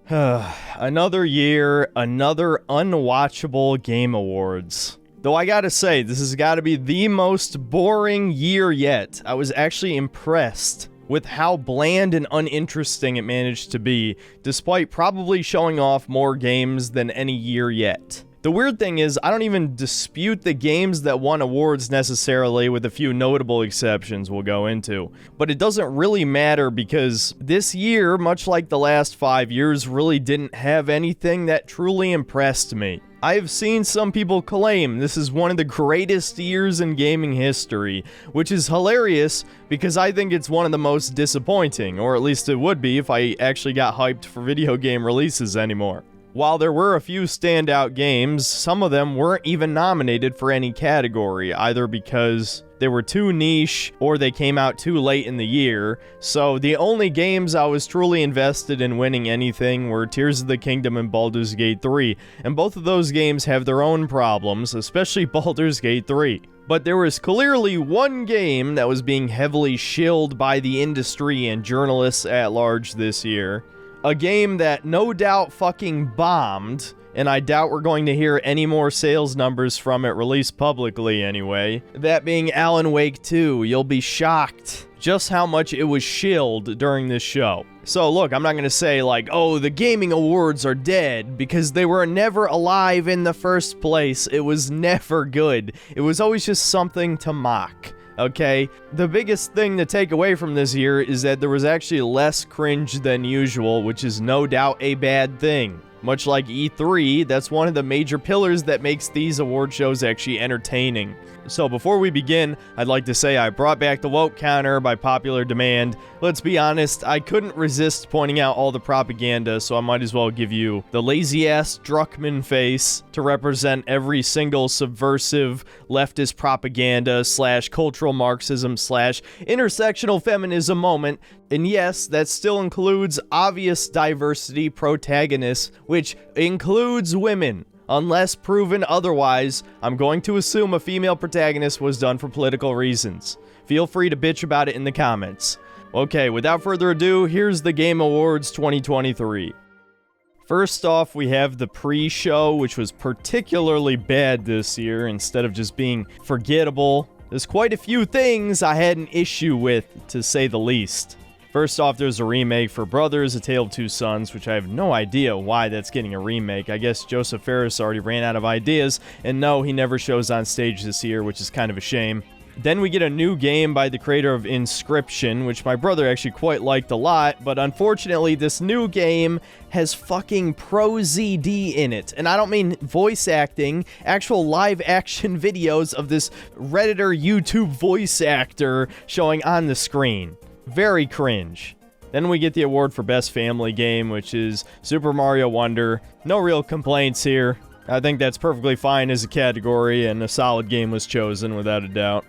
Another year, another unwatchable Game Awards. Though I gotta say, this has gotta be the most boring year yet. I was actually impressed with how bland and uninteresting it managed to be, despite probably showing off more games than any year yet. The weird thing is, I don't even dispute the games that won awards necessarily, with a few notable exceptions we'll go into. But it doesn't really matter because this year, much like the last 5 years, really didn't have anything that truly impressed me. I've seen some people claim this is one of the greatest years in gaming history, which is hilarious because I think it's one of the most disappointing, or at least it would be if I actually got hyped for video game releases anymore. While there were a few standout games, some of them weren't even nominated for any category, either because they were too niche or they came out too late in the year. So the only games I was truly invested in winning anything were Tears of the Kingdom and Baldur's Gate 3, and both of those games have their own problems, especially Baldur's Gate 3. But there was clearly one game that was being heavily shilled by the industry and journalists at large this year. A game that no doubt fucking bombed, and I doubt we're going to hear any more sales numbers from it released publicly anyway. That being Alan Wake 2. You'll be shocked just how much it was shilled during this show. So look, I'm not going to say like, oh, the gaming awards are dead, because they were never alive in the first place. It was never good. It was always just something to mock. Okay, the biggest thing to take away from this year is that there was actually less cringe than usual, which is no doubt a bad thing. Much like E3, that's one of the major pillars that makes these award shows actually entertaining. So before we begin, I'd like to say I brought back the woke counter by popular demand. Let's be honest, I couldn't resist pointing out all the propaganda, so I might as well give you the lazy-ass Druckmann face to represent every single subversive leftist propaganda / cultural Marxism / intersectional feminism moment. And yes, that still includes obvious diversity protagonists, which includes women. Unless proven otherwise, I'm going to assume a female protagonist was done for political reasons. Feel free to bitch about it in the comments. Okay, without further ado, here's the Game Awards 2023. First off, we have the pre-show, which was particularly bad this year. Instead of just being forgettable, there's quite a few things I had an issue with, to say the least. First off, there's a remake for Brothers: A Tale of Two Sons, which I have no idea why that's getting a remake. I guess Joseph Fares already ran out of ideas, and no, he never shows on stage this year, which is kind of a shame. Then we get a new game by the creator of Inscription, which my brother actually quite liked a lot, but unfortunately this new game has fucking Pro ZD in it. And I don't mean voice acting, actual live action videos of this Redditor YouTube voice actor showing on the screen. Very cringe. Then we get the award for Best Family Game, which is Super Mario Wonder. No real complaints here. I think that's perfectly fine as a category, and a solid game was chosen, without a doubt.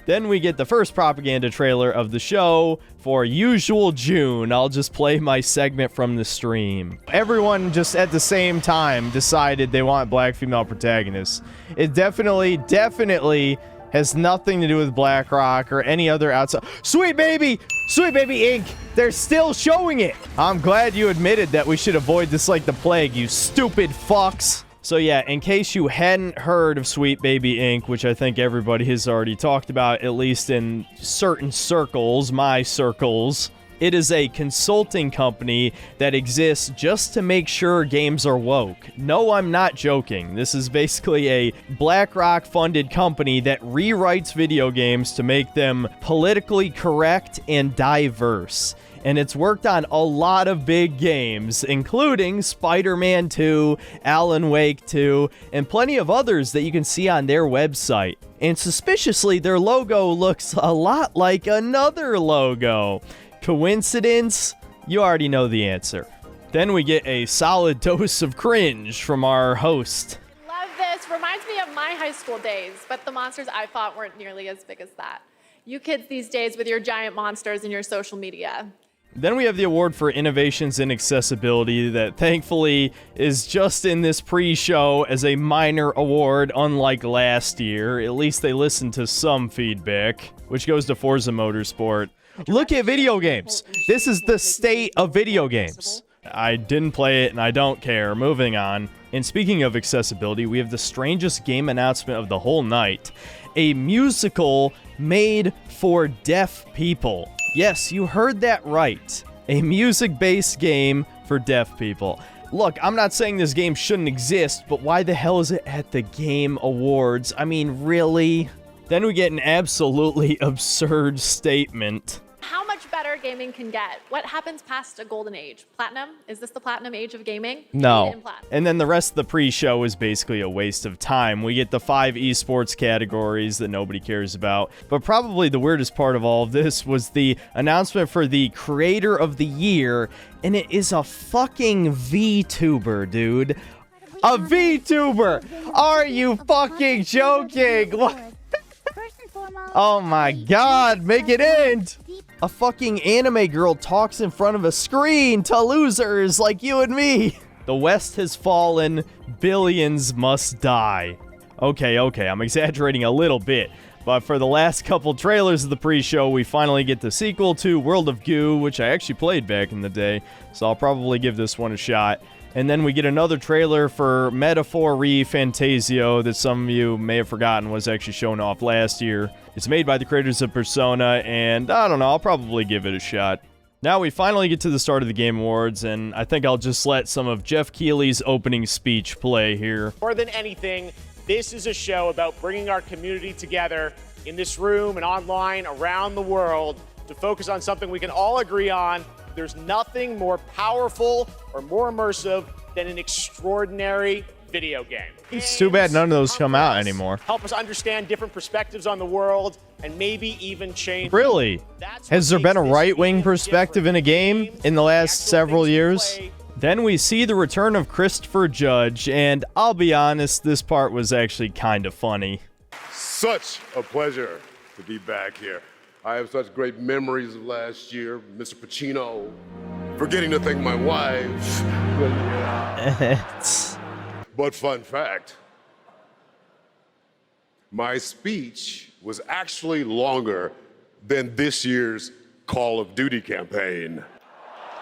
Then we get the first propaganda trailer of the show for Usual June. I'll just play my segment from the stream. Everyone just at the same time decided they want black female protagonists. It definitely has nothing to do with BlackRock or any other outside. Sweet Baby Inc. They're still showing it. I'm glad you admitted that we should avoid this like the plague, you stupid fucks. So yeah, in case you hadn't heard of Sweet Baby Inc., which I think everybody has already talked about, at least in certain circles, my circles, it is a consulting company that exists just to make sure games are woke. No, I'm not joking. This is basically a BlackRock-funded company that rewrites video games to make them politically correct and diverse. And it's worked on a lot of big games, including Spider-Man 2, Alan Wake 2, and plenty of others that you can see on their website. And suspiciously, their logo looks a lot like another logo. Coincidence? You already know the answer. Then we get a solid dose of cringe from our host. Love this. Reminds me of my high school days, but the monsters I fought weren't nearly as big as that. You kids these days with your giant monsters and your social media. Then we have the award for Innovations in Accessibility that thankfully is just in this pre-show as a minor award, unlike last year. At least they listened to some feedback, which goes to Forza Motorsport. Look at video games. This is the state of video games. I didn't play it and I don't care. Moving on. And speaking of accessibility, we have the strangest game announcement of the whole night. A musical made for deaf people. Yes, you heard that right. A music-based game for deaf people. Look, I'm not saying this game shouldn't exist, but why the hell is it at the Game Awards? I mean, really? Then we get an absolutely absurd statement. How much better gaming can get? What happens past a golden age? Platinum? Is this the platinum age of gaming? No. And then the rest of the pre-show is basically a waste of time. We get the 5 esports categories that nobody cares about. But probably the weirdest part of all of this was the announcement for the Creator of the Year, and it is a fucking VTuber, dude. A VTuber! Are you fucking joking? What? Oh my god, make it end! A fucking anime girl talks in front of a screen to losers like you and me. The West has fallen. Billions must die. Okay, I'm exaggerating a little bit. But for the last couple trailers of the pre-show, we finally get the sequel to World of Goo, which I actually played back in the day. So I'll probably give this one a shot. And then we get another trailer for Metaphor Re Fantasio that some of you may have forgotten was actually shown off last year. It's made by the creators of Persona, and I don't know, I'll probably give it a shot. Now we finally get to the start of the Game Awards, and I think I'll just let some of Jeff Keighley's opening speech play here. More than anything, this is a show about bringing our community together in this room and online around the world to focus on something we can all agree on. There's nothing more powerful or more immersive than an extraordinary video game. It's too bad none of those come out anymore. Help us understand different perspectives on the world and maybe even change. Really? Has there been a right-wing perspective in a game in the last several years? Then we see the return of Christopher Judge, and I'll be honest, this part was actually kind of funny. Such a pleasure to be back here. I have such great memories of last year, Mr. Pacino, forgetting to thank my wife. But fun fact, my speech was actually longer than this year's Call of Duty campaign.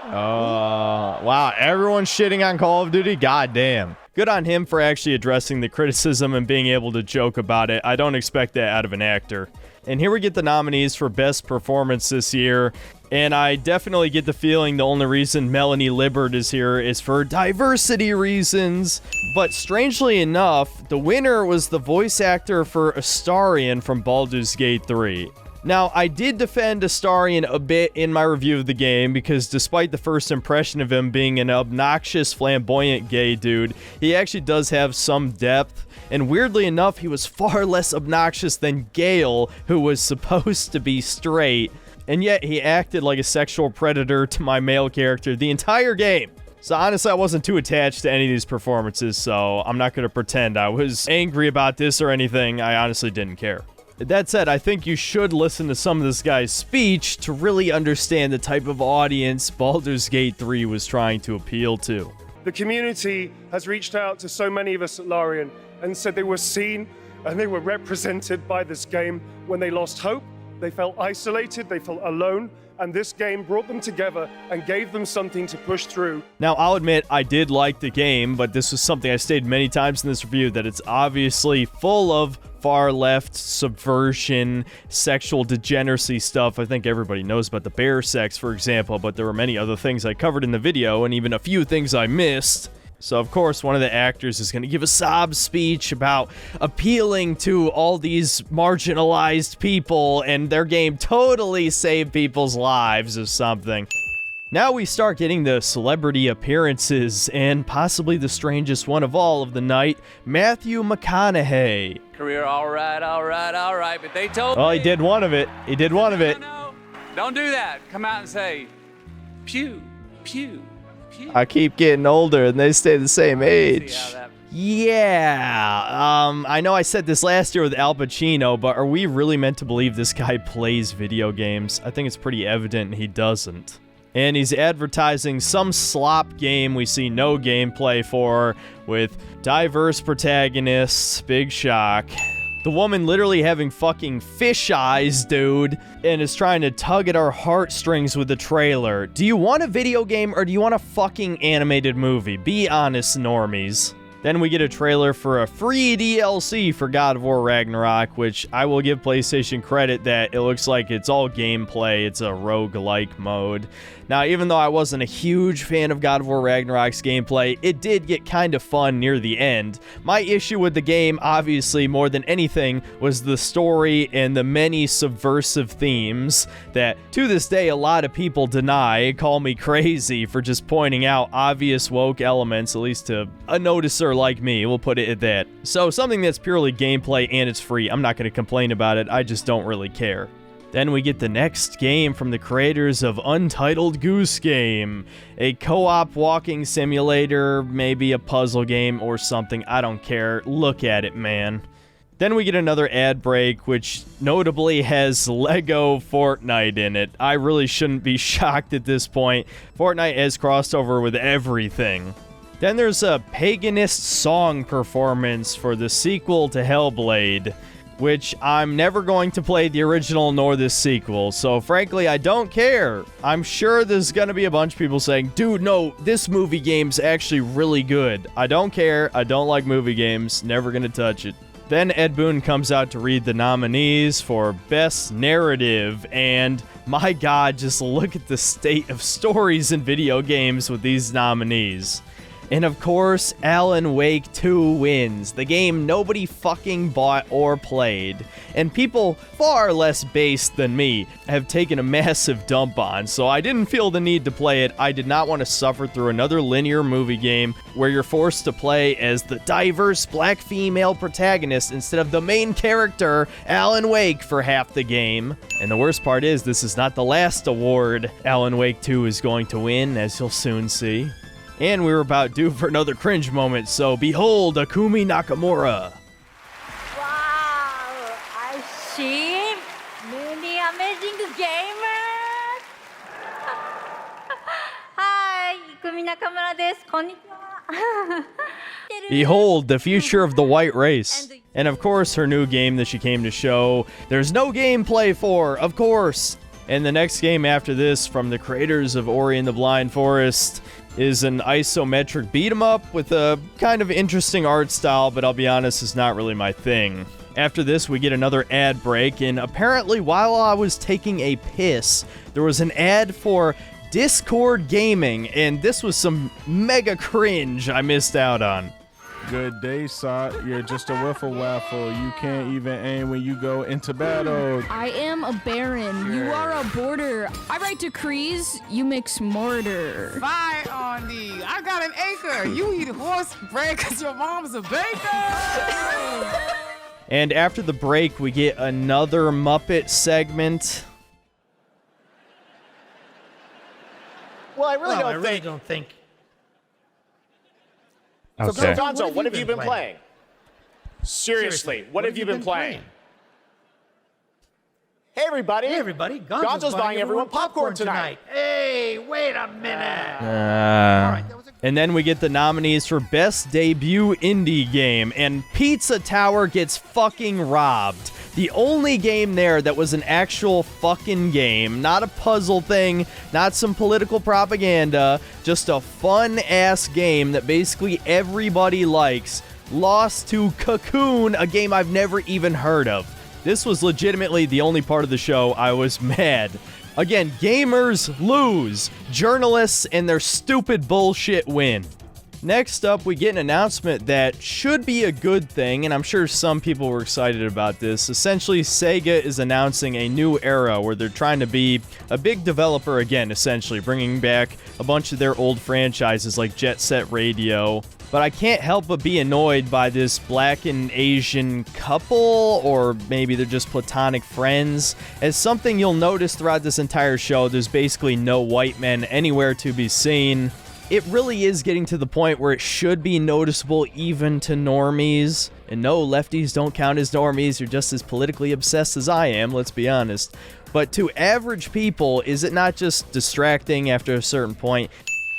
Wow, everyone's shitting on Call of Duty? Goddamn. Good on him for actually addressing the criticism and being able to joke about it. I don't expect that out of an actor. And here we get the nominees for Best Performance this year. And I definitely get the feeling the only reason Melanie Liburd is here is for diversity reasons. But strangely enough, the winner was the voice actor for Astarion from Baldur's Gate 3. Now, I did defend Astarion a bit in my review of the game because despite the first impression of him being an obnoxious, flamboyant gay dude, he actually does have some depth. And weirdly enough, he was far less obnoxious than Gale, who was supposed to be straight. And yet, he acted like a sexual predator to my male character the entire game. So honestly, I wasn't too attached to any of these performances, so I'm not going to pretend I was angry about this or anything. I honestly didn't care. That said, I think you should listen to some of this guy's speech to really understand the type of audience Baldur's Gate 3 was trying to appeal to. The community has reached out to so many of us at Larian and said they were seen and they were represented by this game. When they lost hope, they felt isolated, they felt alone, and this game brought them together and gave them something to push through. Now, I'll admit, I did like the game, but this was something I stated many times in this review, that it's obviously full of far-left subversion, sexual degeneracy stuff. I think everybody knows about the bear sex, for example, but there were many other things I covered in the video, and even a few things I missed. So, of course, one of the actors is going to give a sob speech about appealing to all these marginalized people, and their game totally saved people's lives or something. Now we start getting the celebrity appearances, and possibly the strangest one of all of the night, Matthew McConaughey. Career, all right, but they told me. Well, he did one of it. He did one of it. No, don't do that. Come out and say, pew, pew, pew. I keep getting older, and they stay the same age. See how that... Yeah, I know I said this last year with Al Pacino, but are we really meant to believe this guy plays video games? I think it's pretty evident he doesn't. And he's advertising some slop game we see no gameplay for, with diverse protagonists. Big shock. The woman literally having fucking fish eyes, dude, and is trying to tug at our heartstrings with the trailer. Do you want a video game or do you want a fucking animated movie? Be honest, normies. Then we get a trailer for a free DLC for God of War Ragnarok, which I will give PlayStation credit that it looks like it's all gameplay. It's a roguelike mode. Now, even though I wasn't a huge fan of God of War Ragnarok's gameplay, it did get kind of fun near the end. My issue with the game, obviously, more than anything, was the story and the many subversive themes that, to this day, a lot of people deny, call me crazy for just pointing out obvious woke elements, at least to a noticer like me, we'll put it at that. So, something that's purely gameplay and it's free, I'm not going to complain about it, I just don't really care. Then we get the next game from the creators of Untitled Goose Game, a co-op walking simulator, maybe a puzzle game or something, I don't care, look at it, man. Then we get another ad break, which notably has Lego Fortnite in it. I really shouldn't be shocked at this point. Fortnite has crossed over with everything. Then there's a paganist song performance for the sequel to Hellblade, which I'm never going to play the original nor this sequel, so frankly, I don't care. I'm sure there's gonna be a bunch of people saying, dude, no, this movie game's actually really good. I don't care, I don't like movie games, never gonna touch it. Then Ed Boon comes out to read the nominees for Best Narrative, and my god, just look at the state of stories in video games with these nominees. And of course, Alan Wake 2 wins, the game nobody fucking bought or played, and people far less based than me have taken a massive dump on, so I didn't feel the need to play it. I did not want to suffer through another linear movie game where you're forced to play as the diverse black female protagonist instead of the main character, Alan Wake, for half the game. And the worst part is, this is not the last award Alan Wake 2 is going to win, as you'll soon see. And we were about due for another cringe moment, so behold Akumi Nakamura. Wow, I see many amazing gamers. Hi, Ikumi Nakamura desu. Konnichiwa. Behold the future of the white race. And of course, her new game that she came to show, there's no gameplay for, of course. And the next game after this, from the creators of Ori and the Blind Forest, is an isometric beat-em-up with a kind of interesting art style, but I'll be honest, it's not really my thing. After this, we get another ad break, and apparently while I was taking a piss, there was an ad for Discord Gaming, and this was some mega cringe I missed out on. Good day, Sot. You're just a wiffle waffle. You can't even aim when you go into battle. I am a baron. You are a border. I write decrees. You mix mortar. Fire on thee. I got an acre. You eat horse bread because your mom's a baker. And after the break, we get another Muppet segment. Well, I really don't think. Okay. So, Gonzo, what have you been playing? Seriously, what have you been playing? Hey, everybody. Hey, everybody. Gonzo's buying everyone popcorn tonight. Hey, wait a minute. And then we get the nominees for Best Debut Indie Game, and Pizza Tower gets fucking robbed. The only game there that was an actual fucking game, not a puzzle thing, not some political propaganda, just a fun-ass game that basically everybody likes, lost to Cocoon, a game I've never even heard of. This was legitimately the only part of the show I was mad. Again, gamers lose, journalists and their stupid bullshit win. Next up, we get an announcement that should be a good thing, and I'm sure some people were excited about this. Essentially, Sega is announcing a new era where they're trying to be a big developer again, essentially, bringing back a bunch of their old franchises like Jet Set Radio. But I can't help but be annoyed by this black and Asian couple, or maybe they're just platonic friends. As something you'll notice throughout this entire show, there's basically no white men anywhere to be seen. It really is getting to the point where it should be noticeable even to normies. And no, lefties don't count as normies, you're just as politically obsessed as I am, let's be honest. But to average people, is it not just distracting after a certain point?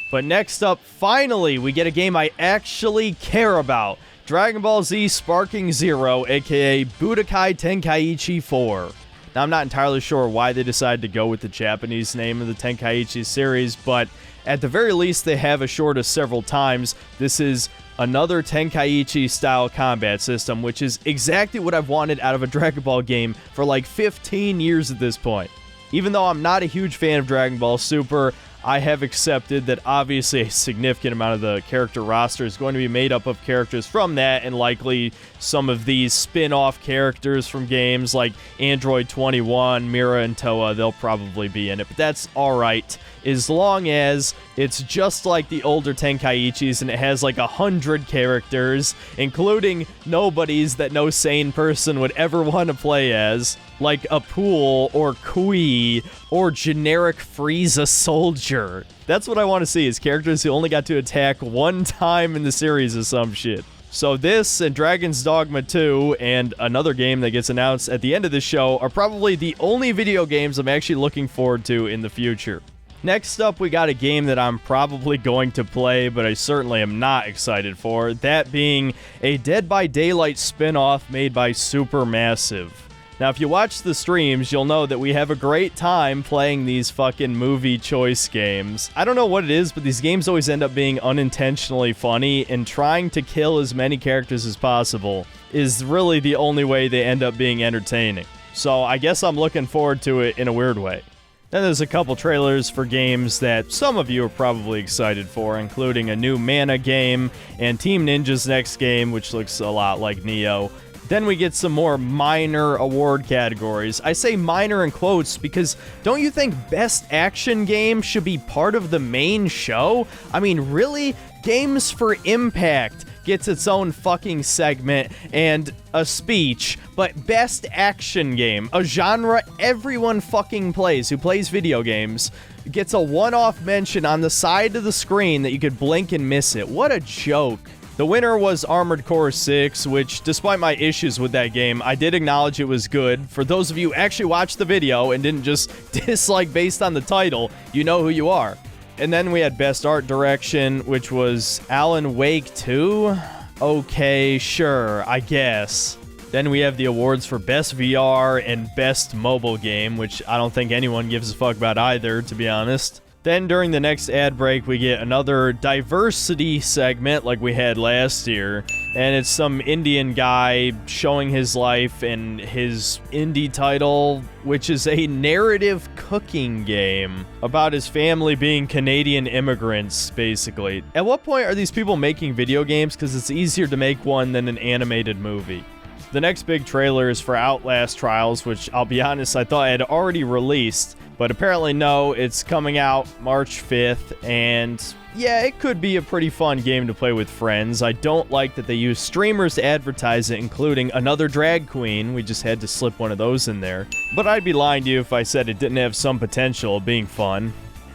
But next up, finally, we get a game I actually care about. Dragon Ball Z Sparking Zero, aka Budokai Tenkaichi 4. Now, I'm not entirely sure why they decided to go with the Japanese name of the Tenkaichi series, but at the very least, they have assured us several times this is another Tenkaichi-style combat system, which is exactly what I've wanted out of a Dragon Ball game for like 15 years at this point. Even though I'm not a huge fan of Dragon Ball Super, I have accepted that obviously a significant amount of the character roster is going to be made up of characters from that, and likely some of these spin-off characters from games like Android 21, Mira, and Toa, they'll probably be in it, but that's alright, as long as it's just like the older Tenkaichis and it has like 100 characters, including nobodies that no sane person would ever want to play as, like a Pool or Kui or generic Frieza Soldier. That's what I want to see, is characters who only got to attack one time in the series or some shit. So this and Dragon's Dogma 2 and another game that gets announced at the end of the show are probably the only video games I'm actually looking forward to in the future. Next up, we got a game that I'm probably going to play, but I certainly am not excited for, that being a Dead by Daylight spin-off made by Supermassive. Now, if you watch the streams, you'll know that we have a great time playing these fucking movie choice games. I don't know what it is, but these games always end up being unintentionally funny, and trying to kill as many characters as possible is really the only way they end up being entertaining. So I guess I'm looking forward to it in a weird way. Then there's a couple trailers for games that some of you are probably excited for, including a new Mana game and Team Ninja's next game, which looks a lot like Nioh. Then we get some more minor award categories. I say minor in quotes because don't you think Best Action Game should be part of the main show? I mean, really? Games for Impact gets its own fucking segment and a speech, but Best Action Game, a genre everyone fucking plays who plays video games, gets a one-off mention on the side of the screen that you could blink and miss it. What a joke. The winner was Armored Core 6, which, despite my issues with that game, I did acknowledge it was good. For those of you who actually watched the video and didn't just dislike based on the title, you know who you are. And then we had Best Art Direction, which was Alan Wake 2? Okay, sure, I guess. Then we have the awards for Best VR and Best Mobile Game, which I don't think anyone gives a fuck about either, to be honest. Then during the next ad break, we get another diversity segment like we had last year. And it's some Indian guy showing his life and his indie title, which is a narrative cooking game about his family being Canadian immigrants, basically. At what point are these people making video games? Because it's easier to make one than an animated movie. The next big trailer is for Outlast Trials, which I'll be honest, I thought I had already released. But apparently no, it's coming out March 5th, and yeah, it could be a pretty fun game to play with friends. I don't like that they use streamers to advertise it, including another drag queen. We just had to slip one of those in there. But I'd be lying to you if I said it didn't have some potential of being fun.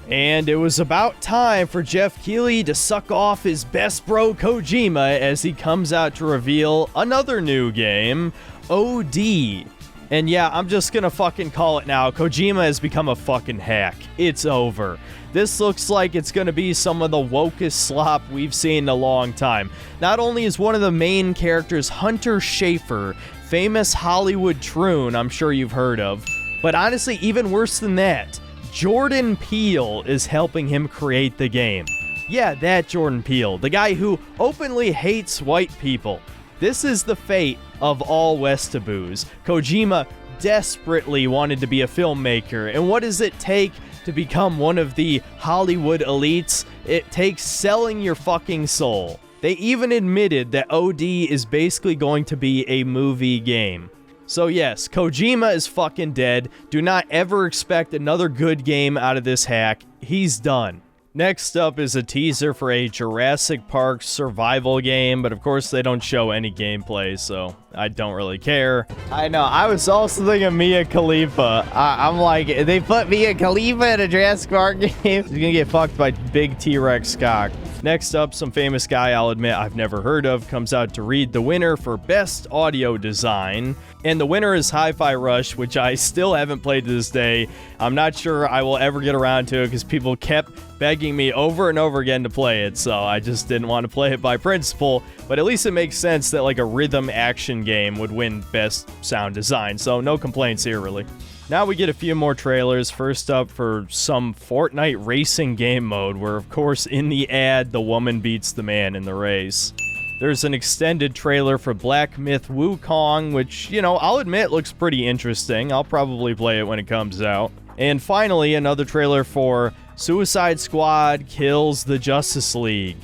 And it was about time for Jeff Keighley to suck off his best bro Kojima as he comes out to reveal another new game, OD. And yeah, I'm just gonna fucking call it now. Kojima has become a fucking hack. It's over. This looks like it's gonna be some of the wokest slop we've seen in a long time. Not only is one of the main characters Hunter Schafer, famous Hollywood troon I'm sure you've heard of, but honestly, even worse than that, Jordan Peele is helping him create the game. Yeah, that Jordan Peele, the guy who openly hates white people. This is the fate of all Westaboos. Kojima desperately wanted to be a filmmaker, and what does it take to become one of the Hollywood elites? It takes selling your fucking soul. They even admitted that OD is basically going to be a movie game. So yes, Kojima is fucking dead. Do not ever expect another good game out of this hack. He's done. Next up is a teaser for a Jurassic Park survival game, but of course they don't show any gameplay, so I don't really care. I know, I was also thinking Mia Khalifa. I'm like, they put Mia Khalifa in a Jurassic Park game? She's gonna get fucked by big T-Rex cock. Next up, some famous guy I'll admit I've never heard of comes out to read the winner for Best Audio Design. And the winner is Hi-Fi Rush, which I still haven't played to this day. I'm not sure I will ever get around to it because people kept begging me over and over again to play it, so I just didn't want to play it by principle. But at least it makes sense that like a rhythm action game would win Best Sound Design, so no complaints here really. Now we get a few more trailers. First up for some Fortnite racing game mode where, of course, in the ad, the woman beats the man in the race. There's an extended trailer for Black Myth Wukong, which, you know, I'll admit looks pretty interesting. I'll probably play it when it comes out. And finally, another trailer for Suicide Squad Kills the Justice League,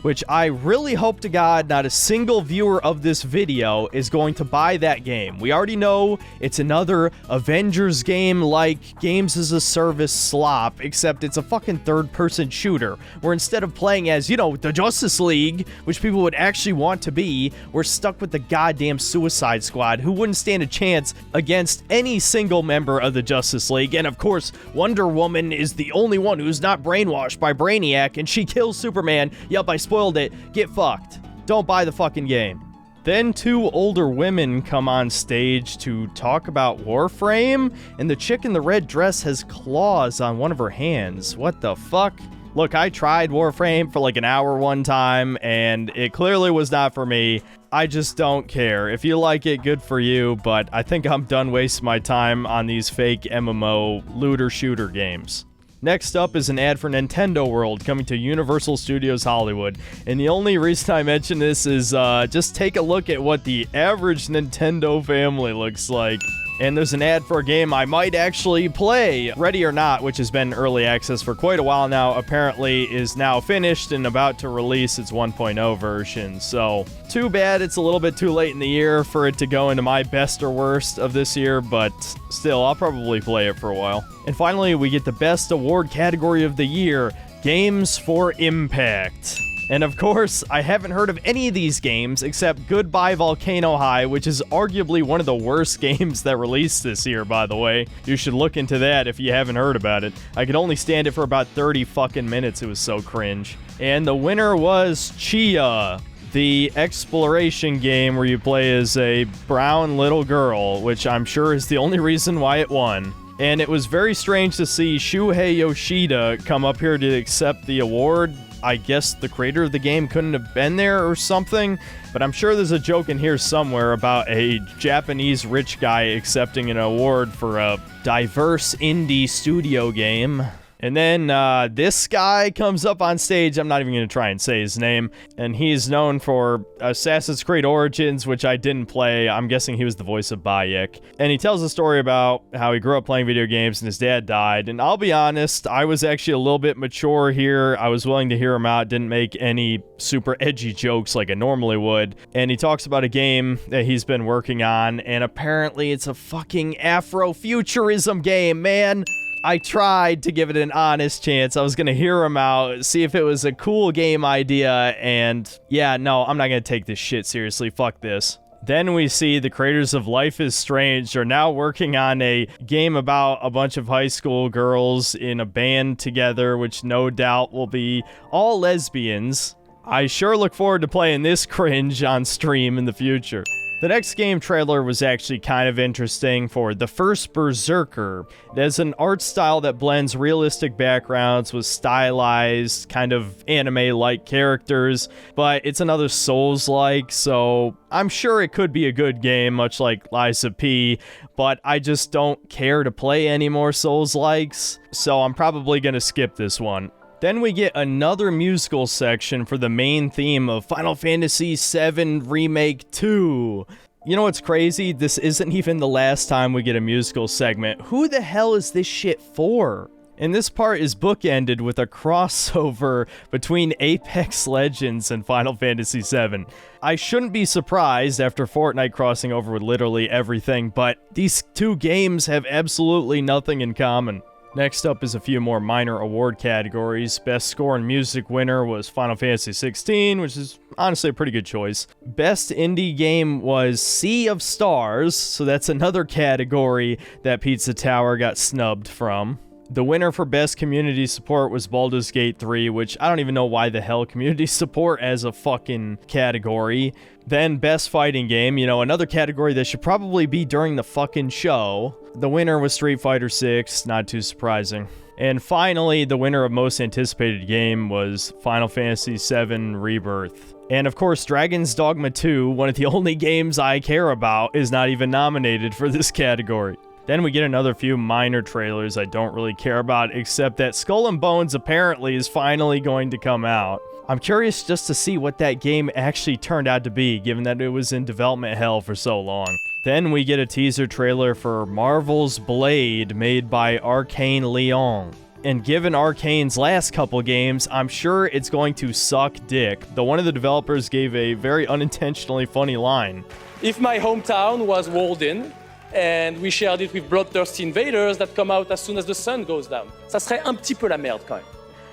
which I really hope to God not a single viewer of this video is going to buy that game. We already know it's another Avengers game like Games as a Service slop, except it's a fucking third-person shooter, where instead of playing as, you know, the Justice League, which people would actually want to be, we're stuck with the goddamn Suicide Squad, who wouldn't stand a chance against any single member of the Justice League. And of course, Wonder Woman is the only one who's not brainwashed by Brainiac, and she kills Superman. Yep, I spoiled it. Get fucked. Don't buy the fucking game. Then two older women come on stage to talk about Warframe, and the chick in the red dress has claws on one of her hands. What the fuck? Look, I tried Warframe for like an hour one time, and it clearly was not for me. I just don't care. If you like it, good for you, but I think I'm done wasting my time on these fake MMO looter shooter games. Next up is an ad for Nintendo World coming to Universal Studios Hollywood. And the only reason I mention this is just take a look at what the average Nintendo family looks like. And there's an ad for a game I might actually play, Ready or Not, which has been early access for quite a while now, apparently is now finished and about to release its 1.0 version. So, too bad it's a little bit too late in the year for it to go into my best or worst of this year, but still, I'll probably play it for a while. And finally, we get the best award category of the year, Games for Impact. And of course, I haven't heard of any of these games except Goodbye Volcano High, which is arguably one of the worst games that released this year, by the way. You should look into that if you haven't heard about it. I could only stand it for about 30 fucking minutes, it was so cringe. And the winner was Chia, the exploration game where you play as a brown little girl, which I'm sure is the only reason why it won. And it was very strange to see Shuhei Yoshida come up here to accept the award. I guess the creator of the game couldn't have been there or something, but I'm sure there's a joke in here somewhere about a Japanese rich guy accepting an award for a diverse indie studio game. And then this guy comes up on stage. I'm not even going to try and say his name. And he's known for Assassin's Creed Origins, which I didn't play. I'm guessing he was the voice of Bayek. And he tells a story about how he grew up playing video games and his dad died. And I'll be honest, I was actually a little bit mature here. I was willing to hear him out. Didn't make any super edgy jokes like I normally would. And he talks about a game that he's been working on. And apparently it's a fucking Afrofuturism game, man. I tried to give it an honest chance. I was going to hear him out, see if it was a cool game idea, and yeah, no, I'm not going to take this shit seriously. Fuck this. Then we see the creators of Life is Strange are now working on a game about a bunch of high school girls in a band together, which no doubt will be all lesbians. I sure look forward to playing this cringe on stream in the future. The next game trailer was actually kind of interesting for The First Berserker. It has an art style that blends realistic backgrounds with stylized, kind of anime-like characters, but it's another Souls-like, so I'm sure it could be a good game, much like Liza P, but I just don't care to play any more Souls-likes, so I'm probably gonna skip this one. Then we get another musical section for the main theme of Final Fantasy VII Remake 2. You know what's crazy? This isn't even the last time we get a musical segment. Who the hell is this shit for? And this part is bookended with a crossover between Apex Legends and Final Fantasy VII. I shouldn't be surprised after Fortnite crossing over with literally everything, but these two games have absolutely nothing in common. Next up is a few more minor award categories. Best Score and Music winner was Final Fantasy XVI, which is honestly a pretty good choice. Best Indie Game was Sea of Stars, so that's another category that Pizza Tower got snubbed from. The winner for Best Community Support was Baldur's Gate 3, which I don't even know why the hell Community Support as a fucking category. Then Best Fighting Game, another category that should probably be during the fucking show. The winner was Street Fighter 6, not too surprising. And finally, the winner of Most Anticipated Game was Final Fantasy VII Rebirth. And of course, Dragon's Dogma 2, one of the only games I care about, is not even nominated for this category. Then we get another few minor trailers I don't really care about, except that Skull and Bones apparently is finally going to come out. I'm curious just to see what that game actually turned out to be, given that it was in development hell for so long. Then we get a teaser trailer for Marvel's Blade, made by Arcane Leon. And given Arcane's last couple games, I'm sure it's going to suck dick, though one of the developers gave a very unintentionally funny line. If my hometown was walled in, and we shared it with bloodthirsty invaders that come out as soon as the sun goes down, ça serait un petit peu la merde quand même.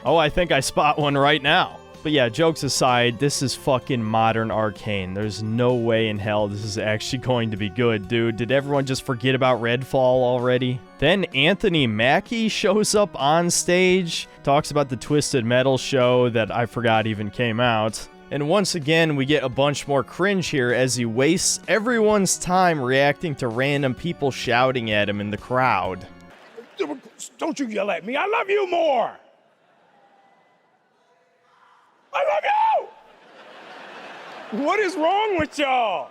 Oh, I think I spot one right now. But yeah, jokes aside, this is fucking modern Arcane. There's no way in hell this is actually going to be good, dude. Did everyone just forget about Redfall already? Then Anthony Mackie shows up on stage, talks about the Twisted Metal show that I forgot even came out. And once again, we get a bunch more cringe here as he wastes everyone's time reacting to random people shouting at him in the crowd. Don't you yell at me. I love you more. I love you! What is wrong with y'all?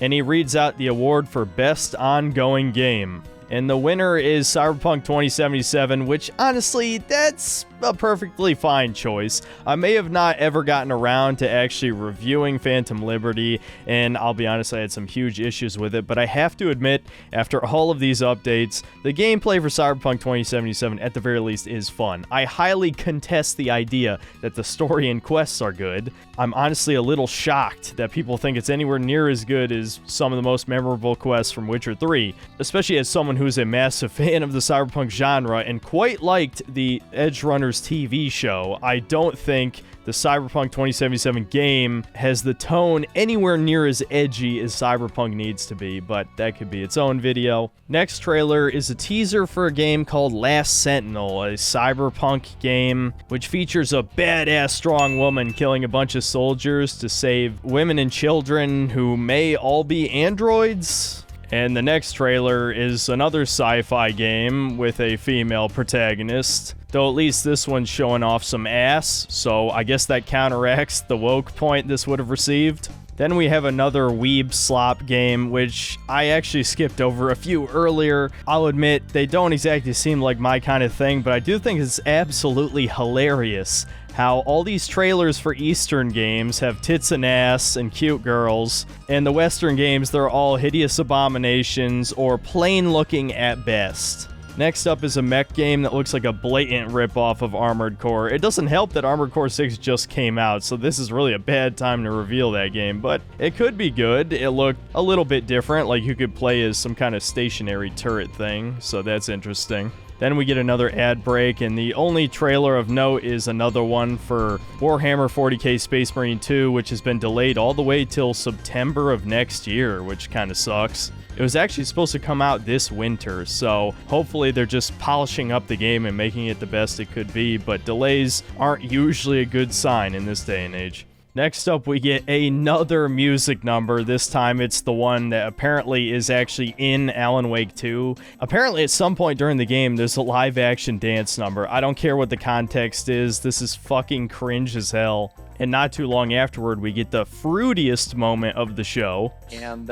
And he reads out the award for Best Ongoing Game. And the winner is Cyberpunk 2077, which honestly, that's a perfectly fine choice. I may have not ever gotten around to actually reviewing Phantom Liberty, and I'll be honest, I had some huge issues with it, but I have to admit, after all of these updates, the gameplay for Cyberpunk 2077 at the very least is fun. I highly contest the idea that the story and quests are good. I'm honestly a little shocked that people think it's anywhere near as good as some of the most memorable quests from Witcher 3, especially as someone who's a massive fan of the cyberpunk genre and quite liked the Edge Runners TV show. I don't think the Cyberpunk 2077 game has the tone anywhere near as edgy as Cyberpunk needs to be, but that could be its own video. Next trailer is a teaser for a game called Last Sentinel, a cyberpunk game which features a badass strong woman killing a bunch of soldiers to save women and children who may all be androids. And the next trailer is another sci-fi game with a female protagonist, though at least this one's showing off some ass, so I guess that counteracts the woke point this would have received. Then we have another Weeb Slop game, which I actually skipped over a few earlier. I'll admit, they don't exactly seem like my kind of thing, but I do think it's absolutely hilarious how all these trailers for Eastern games have tits and ass and cute girls, and the Western games, they're all hideous abominations or plain looking at best. Next up is a mech game that looks like a blatant ripoff of Armored Core. It doesn't help that Armored Core 6 just came out, so this is really a bad time to reveal that game, but it could be good. It looked a little bit different, like you could play as some kind of stationary turret thing, so that's interesting. Then we get another ad break, and the only trailer of note is another one for Warhammer 40k Space Marine 2, which has been delayed all the way till September of next year, which kind of sucks. It was actually supposed to come out this winter, so hopefully they're just polishing up the game and making it the best it could be, but delays aren't usually a good sign in this day and age. Next up, we get another music number. This time, it's the one that apparently is actually in Alan Wake 2. Apparently, at some point during the game, there's a live-action dance number. I don't care what the context is. This is fucking cringe as hell. And not too long afterward, we get the fruitiest moment of the show. And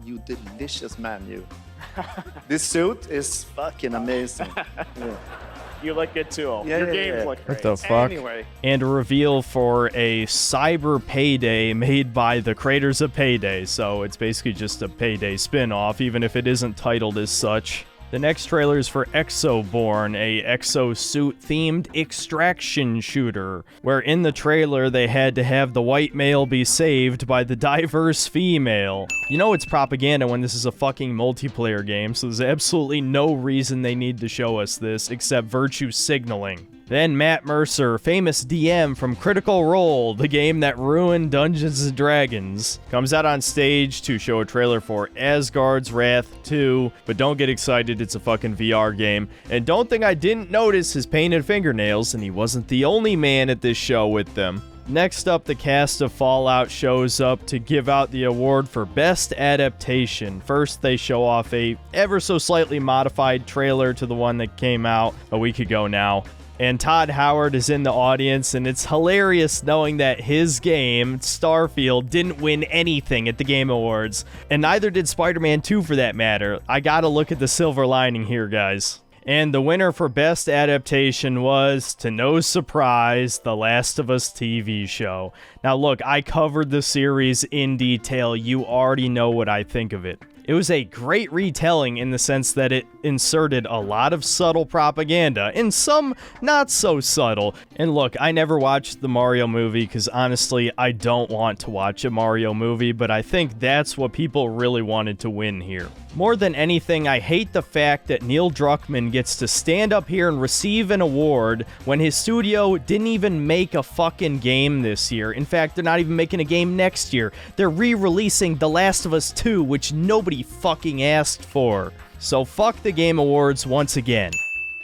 you delicious man, you. This suit is fucking amazing. Yeah. You look good too. Your games look great. What the fuck? Anyway. And a reveal for a Cyber Payday made by the creators of Payday, so it's basically just a Payday spin-off, even if it isn't titled as such. The next trailer is for Exoborn, a exosuit-themed extraction shooter, where in the trailer they had to have the white male be saved by the diverse female. You know it's propaganda when this is a fucking multiplayer game, so there's absolutely no reason they need to show us this except virtue signaling. Then Matt Mercer, famous DM from Critical Role, the game that ruined Dungeons & Dragons, comes out on stage to show a trailer for Asgard's Wrath 2, but don't get excited, it's a fucking VR game. And don't think I didn't notice his painted fingernails, and he wasn't the only man at this show with them. Next up, the cast of Fallout shows up to give out the award for Best Adaptation. First, they show off a ever so slightly modified trailer to the one that came out a week ago now. And Todd Howard is in the audience, and it's hilarious knowing that his game, Starfield, didn't win anything at the Game Awards. And neither did Spider-Man 2 for that matter. I gotta look at the silver lining here, guys. And the winner for Best Adaptation was, to no surprise, The Last of Us TV show. Now look, I covered the series in detail. You already know what I think of it. It was a great retelling in the sense that it inserted a lot of subtle propaganda, and some not so subtle. And look, I never watched the Mario movie because honestly, I don't want to watch a Mario movie, but I think that's what people really wanted to win here. More than anything, I hate the fact that Neil Druckmann gets to stand up here and receive an award when his studio didn't even make a fucking game this year. In fact, they're not even making a game next year. They're re-releasing The Last of Us 2, which nobody fucking asked for. So fuck the Game Awards once again.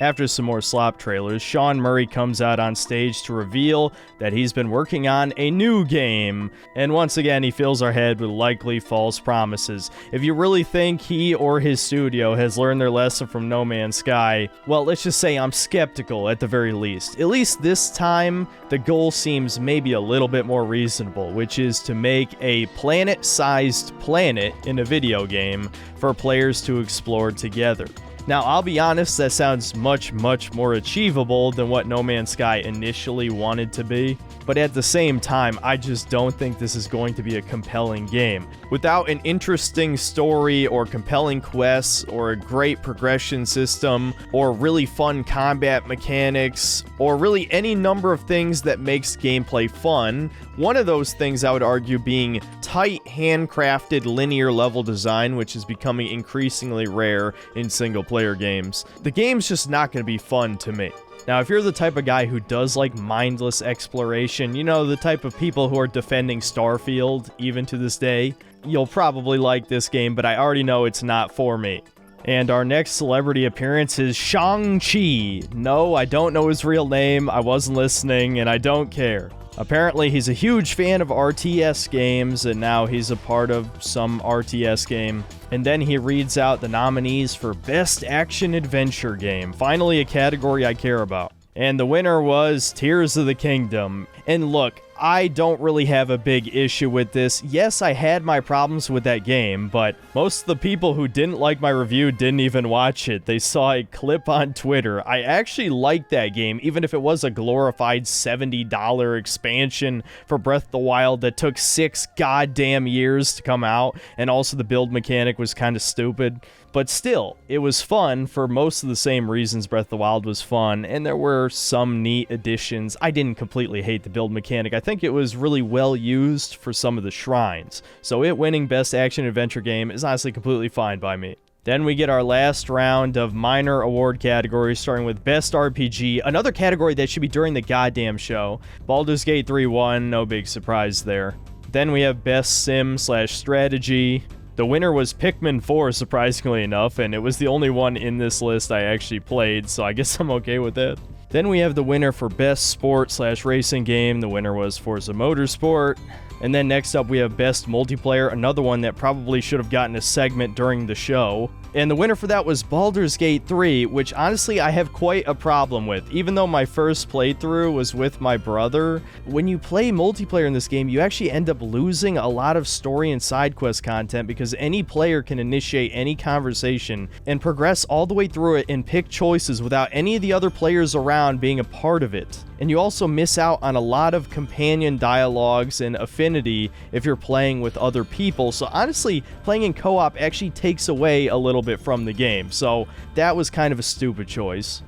After some more Slop trailers, Sean Murray comes out on stage to reveal that he's been working on a new game. And once again, he fills our head with likely false promises. If you really think he or his studio has learned their lesson from No Man's Sky, well, let's just say I'm skeptical at the very least. At least this time, the goal seems maybe a little bit more reasonable, which is to make a planet-sized planet in a video game for players to explore together. Now, I'll be honest, that sounds much more achievable than what No Man's Sky initially wanted to be. But at the same time, I just don't think this is going to be a compelling game. Without an interesting story or compelling quests or a great progression system or really fun combat mechanics or really any number of things that makes gameplay fun, one of those things I would argue being tight, handcrafted linear level design, which is becoming increasingly rare in single-player games. The game's just not going to be fun to me. Now, if you're the type of guy who does like mindless exploration, you know, the type of people who are defending Starfield even to this day, you'll probably like this game, but I already know it's not for me. And our next celebrity appearance is Shang-Chi. No, I don't know his real name, I wasn't listening, and I don't care. Apparently, he's a huge fan of RTS games, and now he's a part of some RTS game. And then he reads out the nominees for Best Action Adventure Game. Finally, a category I care about. And the winner was Tears of the Kingdom. And look, I don't really have a big issue with this. Yes, I had my problems with that game, but most of the people who didn't like my review didn't even watch it. They saw a clip on Twitter. I actually liked that game, even if it was a glorified $70 expansion for Breath of the Wild that took 6 goddamn years to come out, and also the build mechanic was kind of stupid. But still, it was fun for most of the same reasons Breath of the Wild was fun, and there were some neat additions. I didn't completely hate the build mechanic. I think it was really well used for some of the shrines. So it winning Best Action Adventure Game is honestly completely fine by me. Then we get our last round of minor award categories, starting with Best RPG, another category that should be during the goddamn show. Baldur's Gate 3 won, no big surprise there. Then we have Best Sim/Strategy. The winner was Pikmin 4, surprisingly enough, and it was the only one in this list I actually played, so I guess I'm okay with that. Then we have the winner for Best Sport/Racing Game. The winner was Forza Motorsport. And then next up we have Best Multiplayer, another one that probably should have gotten a segment during the show. And the winner for that was Baldur's Gate 3, which honestly I have quite a problem with. Even though my first playthrough was with my brother, when you play multiplayer in this game, you actually end up losing a lot of story and side quest content because any player can initiate any conversation and progress all the way through it and pick choices without any of the other players around being a part of it. And you also miss out on a lot of companion dialogues and affinity if you're playing with other people. So honestly, playing in co-op actually takes away a little bit from the game. So that was kind of a stupid choice.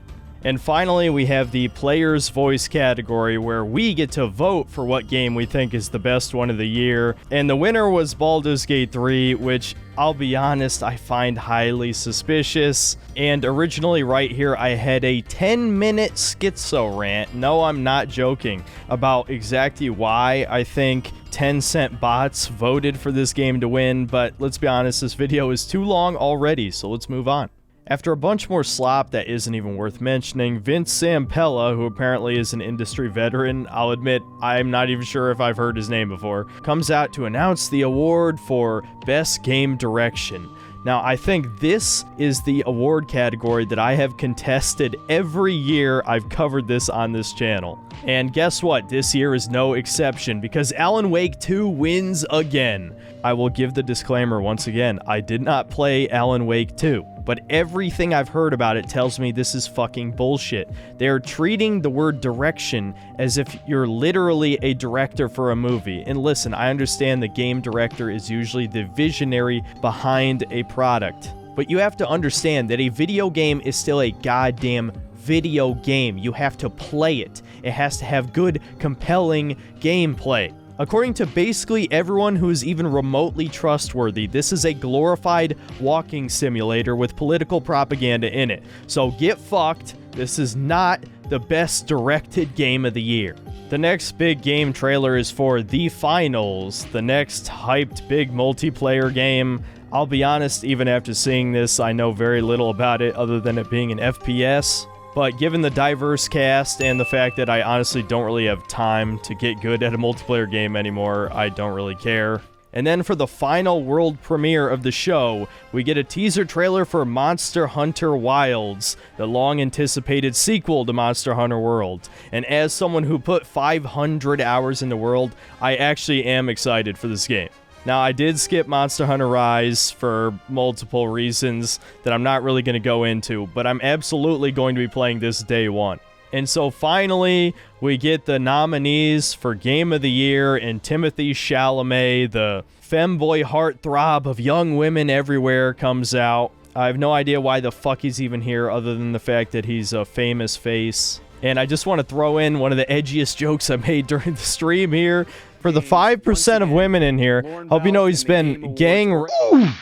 And finally, we have the Player's Voice category, where we get to vote for what game we think is the best one of the year. And the winner was Baldur's Gate 3, which, I'll be honest, I find highly suspicious. And originally right here, I had a 10-minute schizo rant, no, I'm not joking, about exactly why I think 10-cent bots voted for this game to win. But let's be honest, this video is too long already, so let's move on. After a bunch more slop that isn't even worth mentioning, Vince Zampella, who apparently is an industry veteran, I'll admit I'm not even sure if I've heard his name before, comes out to announce the award for Best Game Direction. Now, I think this is the award category that I have contested every year I've covered this on this channel. And guess what? This year is no exception, because Alan Wake 2 wins again. I will give the disclaimer once again, I did not play Alan Wake 2. But everything I've heard about it tells me this is fucking bullshit. They're treating the word direction as if you're literally a director for a movie. And listen, I understand the game director is usually the visionary behind a product. But you have to understand that a video game is still a goddamn video game. You have to play it. It has to have good, compelling gameplay. According to basically everyone who is even remotely trustworthy, this is a glorified walking simulator with political propaganda in it. So get fucked. This is not the best directed game of the year. The next big game trailer is for The Finals, the next hyped big multiplayer game. I'll be honest, even after seeing this, I know very little about it other than it being an FPS. But given the diverse cast and the fact that I honestly don't really have time to get good at a multiplayer game anymore, I don't really care. And then for the final world premiere of the show, we get a teaser trailer for Monster Hunter Wilds, the long-anticipated sequel to Monster Hunter World. And as someone who put 500 hours into World, I actually am excited for this game. Now, I did skip Monster Hunter Rise for multiple reasons that I'm not really going to go into, but I'm absolutely going to be playing this day one. And so finally, we get the nominees for Game of the Year, and Timothée Chalamet, the femboy heartthrob of young women everywhere, comes out. I have no idea why the fuck he's even here other than the fact that he's a famous face. And I just want to throw in one of the edgiest jokes I made during the stream here. For the 5% of women in here, hope you know he's been gang raped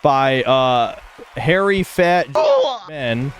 by hairy, fat men,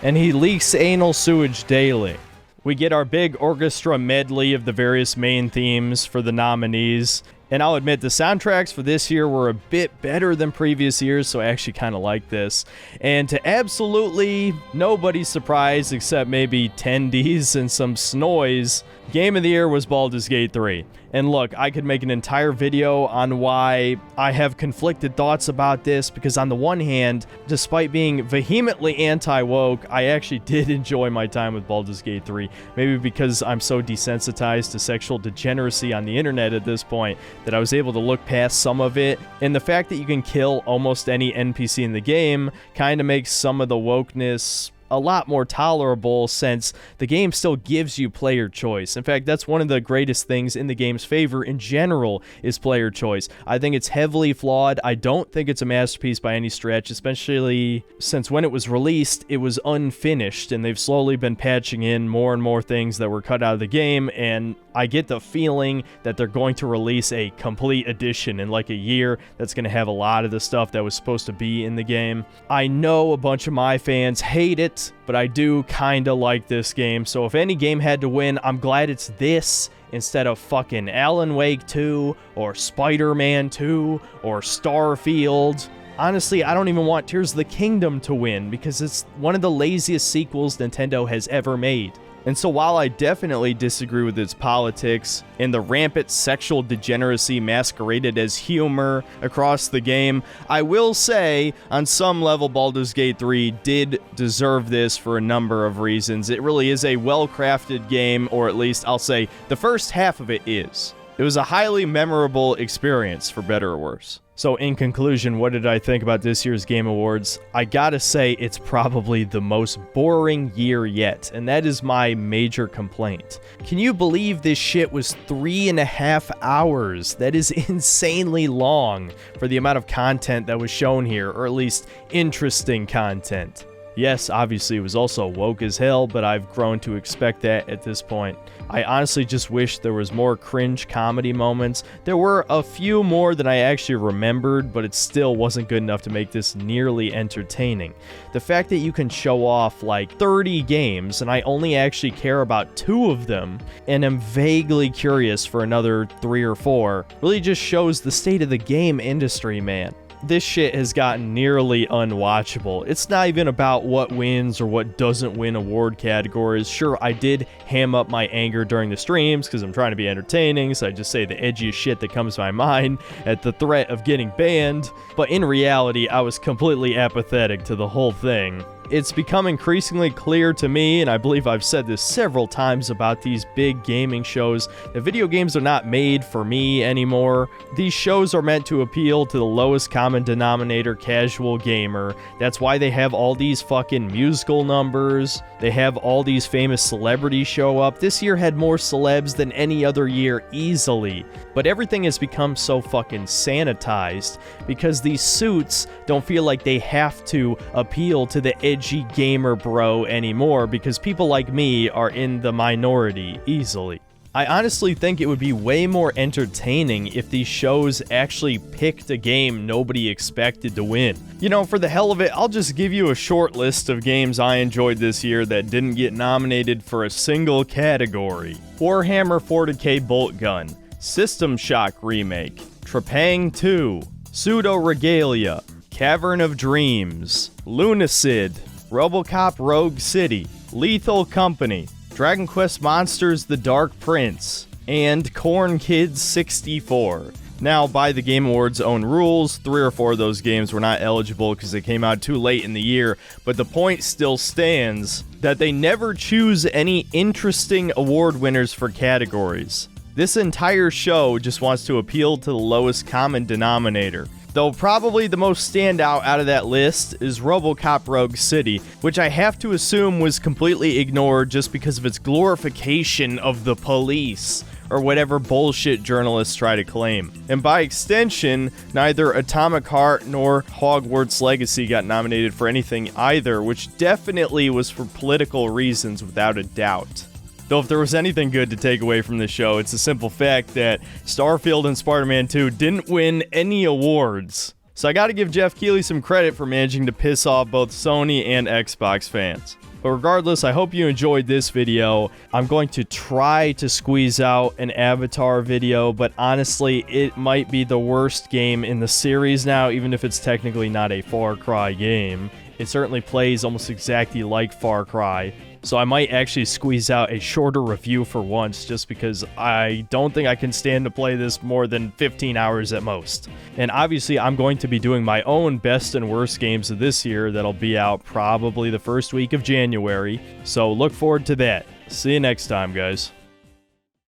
and he leaks anal sewage daily. We get our big orchestra medley of the various main themes for the nominees. And I'll admit, the soundtracks for this year were a bit better than previous years, so I actually kind of like this. And to absolutely nobody's surprise, except maybe tendies and some snoys, Game of the Year was Baldur's Gate 3. And look, I could make an entire video on why I have conflicted thoughts about this, because on the one hand, despite being vehemently anti-woke, I actually did enjoy my time with Baldur's Gate 3. Maybe because I'm so desensitized to sexual degeneracy on the internet at this point that I was able to look past some of it. And the fact that you can kill almost any NPC in the game kind of makes some of the wokeness a lot more tolerable, since the game still gives you player choice. In fact, that's one of the greatest things in the game's favor in general, is player choice. I think it's heavily flawed. I don't think it's a masterpiece by any stretch, especially since when it was released, it was unfinished, and they've slowly been patching in more and more things that were cut out of the game, and I get the feeling that they're going to release a complete edition in like a year that's going to have a lot of the stuff that was supposed to be in the game. I know a bunch of my fans hate it, but I do kind of like this game. So if any game had to win, I'm glad it's this instead of fucking Alan Wake 2 or Spider-Man 2 or Starfield. Honestly, I don't even want Tears of the Kingdom to win, because it's one of the laziest sequels Nintendo has ever made. And so while I definitely disagree with its politics and the rampant sexual degeneracy masqueraded as humor across the game, I will say, on some level, Baldur's Gate 3 did deserve this for a number of reasons. It really is a well-crafted game, or at least I'll say the first half of it is. It was a highly memorable experience, for better or worse. So in conclusion, what did I think about this year's Game Awards? I gotta say, it's probably the most boring year yet, and that is my major complaint. Can you believe this shit was 3.5 hours? That is insanely long for the amount of content that was shown here, or at least interesting content. Yes, obviously it was also woke as hell, but I've grown to expect that at this point. I honestly just wish there was more cringe comedy moments. There were a few more than I actually remembered, but it still wasn't good enough to make this nearly entertaining. The fact that you can show off like 30 games and I only actually care about 2 of them and am vaguely curious for another 3 or 4 really just shows the state of the game industry, man. This shit has gotten nearly unwatchable. It's not even about what wins or what doesn't win award categories. Sure, I did ham up my anger during the streams because I'm trying to be entertaining, so I just say the edgiest shit that comes to my mind at the threat of getting banned. But in reality, I was completely apathetic to the whole thing. It's become increasingly clear to me, and I believe I've said this several times about these big gaming shows, that video games are not made for me anymore. These shows are meant to appeal to the lowest common denominator casual gamer. That's why they have all these fucking musical numbers. They have all these famous celebrities show up. This year had more celebs than any other year easily. But everything has become so fucking sanitized because these suits don't feel like they have to appeal to the edgy gamer bro anymore because people like me are in the minority easily. I honestly think it would be way more entertaining if these shows actually picked a game nobody expected to win. You know, for the hell of it, I'll just give you a short list of games I enjoyed this year that didn't get nominated for a single category. Warhammer 40k Bolt Gun, System Shock Remake, Trepang 2, Pseudo Regalia, Cavern of Dreams, Lunacid, RoboCop Rogue City, Lethal Company, Dragon Quest Monsters The Dark Prince, and Corn Kids 64. Now, by the Game Awards' own rules, 3 or 4 of those games were not eligible because they came out too late in the year, but the point still stands that they never choose any interesting award winners for categories. This entire show just wants to appeal to the lowest common denominator. Though probably the most standout out of that list is RoboCop Rogue City, which I have to assume was completely ignored just because of its glorification of the police, or whatever bullshit journalists try to claim. And by extension, neither Atomic Heart nor Hogwarts Legacy got nominated for anything either, which definitely was for political reasons without a doubt. Though if there was anything good to take away from the show, it's the simple fact that Starfield and Spider-Man 2 didn't win any awards. So I gotta give Jeff Keighley some credit for managing to piss off both Sony and Xbox fans. But regardless, I hope you enjoyed this video. I'm going to try to squeeze out an Avatar video, but honestly, it might be the worst game in the series now, even if it's technically not a Far Cry game. It certainly plays almost exactly like Far Cry. So I might actually squeeze out a shorter review for once, just because I don't think I can stand to play this more than 15 hours at most. And obviously I'm going to be doing my own best and worst games of this year that'll be out probably the first week of January. So look forward to that. See you next time, guys.